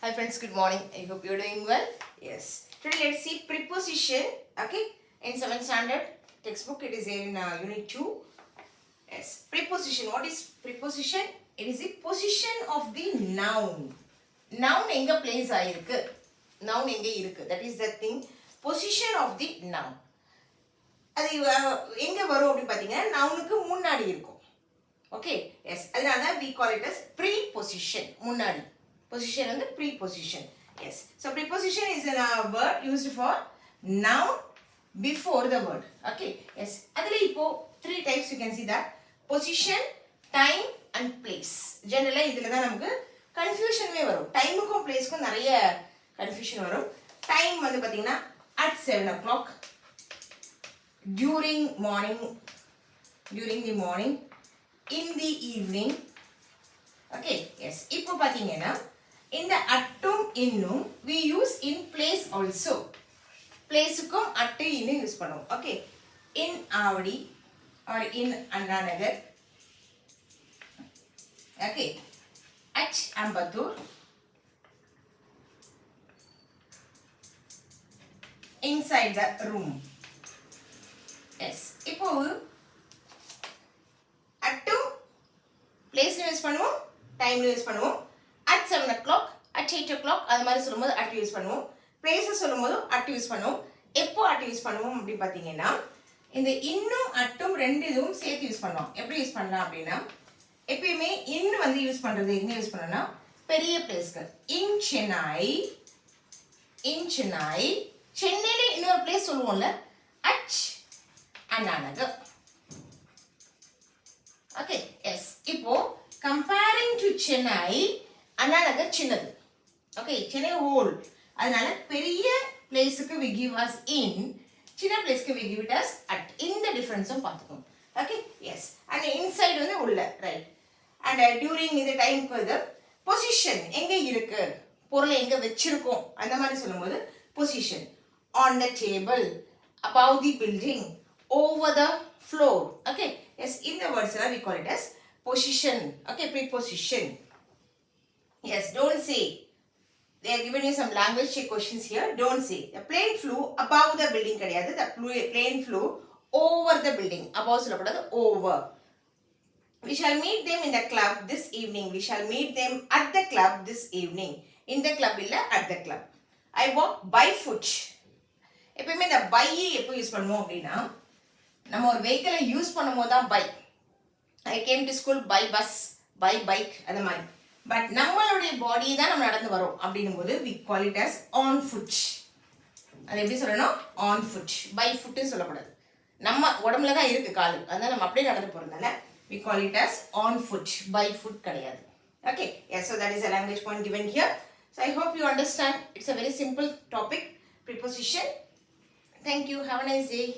Hi friends, good morning. I hope you're doing well. Yes. Today let's see preposition. Okay. In 7th standard textbook, it is in unit 2. Yes. Preposition. What is preposition? It is the position of the noun. Noun enga place ஆயிருக்கு. Noun எங்க இருக்கு. That is the thing. Position of the noun. அது எங்க வரும் அப்படி பார்த்தீங்கன்னா நவுனுக்கு முன்னாடி இருக்கும். Okay. Yes. அதனால we call it as preposition. முன்னாடி. Position and the preposition. Yes. So preposition is a word used for noun before the word. Okay. Yes. அதிலே இப்போ 3 types you can see that. Position, time and place. Generally இதில தான் நமக்கு கன்ஃபியூஷனே வரும். டைமுக்கும் பிளேஸ்க்கும் நிறைய confusion வரும். Time வந்து பாத்தீங்கன்னா at 7 o'clock, during the morning, in the evening. Okay. Yes. இப்போ பாத்தீங்கன்னா இந்த அட்டும் இன்னும் we use in place also. பிளேஸுக்கும் அட்டு இன்னும் யூஸ் பண்ணுவோம். Okay. in Avadi or in Anna Nagar. Okay. at Ambattur. inside the room. Yes. இப்போ அட்டும் பிளேஸ்ல யூஸ் பண்ணுவோம், டைம்ல யூஸ் பண்ணுவோம். at 7 o'clock, at 8 o'clock அது மாதிரி சொல்லும்போது at யூஸ் பண்ணுவோம். பிளேஸை சொல்லும்போது at யூஸ் பண்ணுவோம். எப்போ at யூஸ் பண்ணுவோம் அப்படி பார்த்தீங்கன்னா இந்த இன்னும் அட்டும் ரெண்டு இதுவும் சேர்த்து யூஸ் பண்ணுவோம். எப்படி யூஸ் பண்ணலாம் அப்படின்னா எப்பயுமே இன் வந்து யூஸ் பண்றது எங்க யூஸ் பண்ணோம்னா பெரிய பிளேஸ்க்கு. இன் சென்னை, சென்னையில இன்னொரு பிளேஸ் சொல்லுவோம்ல at Anna Nagar. Okay. Yes. இப்போ கம்பேரிங் டு சென்னை, அண்ணா நகர் சின்னது. ஓகே. சென்னை ஹோல். அதனால பெரிய பிளேஸுக்கு we give as in, சின்ன பிளேஸ்க்கு we give it as at. இந்த டிஃபரன்ஸும் பார்த்துக்கோங்க. ஓகே. எஸ். அண்ட் இன்சைட் வந்து உள்ள, ரைட். அண்ட் டியூரிங் இந்த டைம்க்கு வந்து பொசிஷன் எங்க இருக்கு, பொருளை எங்க வச்சிருக்கோம் அந்த மாதிரி சொல்லும்போது position. on the table, above the building, over the floor. Okay. Yes. இந்த வேர்ட்ஸ் எல்லாம் we call it as position. Okay. Preposition. Yes. Don't say. They are giving you some language check questions here. Don't say. The plane flew above the building கிடையாது. The plane flew over the building. Above சொல்லக்கூடாது, over. We shall meet them in the club this evening. We shall meet them at the club this evening. In the club இல்ல, at the club. I walk by foot. எப்பயுமே இந்த by எப்போ use பண்ணுவோம் அப்படின்னா நம்ம ஒரு வெஹிக்கிளை use பண்ணும்போது தான் by. I came to school by bus, by bike அந்த மாதிரி. பட் நம்மளுடைய பாடி தான் நம்ம நடந்து வரோம் அப்படின்னும் போது we call it as on foot. அது எப்படி சொல்லணும்? on foot. by foot சொல்லக்கூடாது. நம்ம உடம்புல தான் இருக்கு கால், அதனால நம்ம அப்படியே நடந்து போறதுனால we call it as on foot. by foot கிடையாது. Okay. Yes. So that is a language point given here. So I hope you understand. It's a very simple topic, preposition. Thank you. Have a nice day.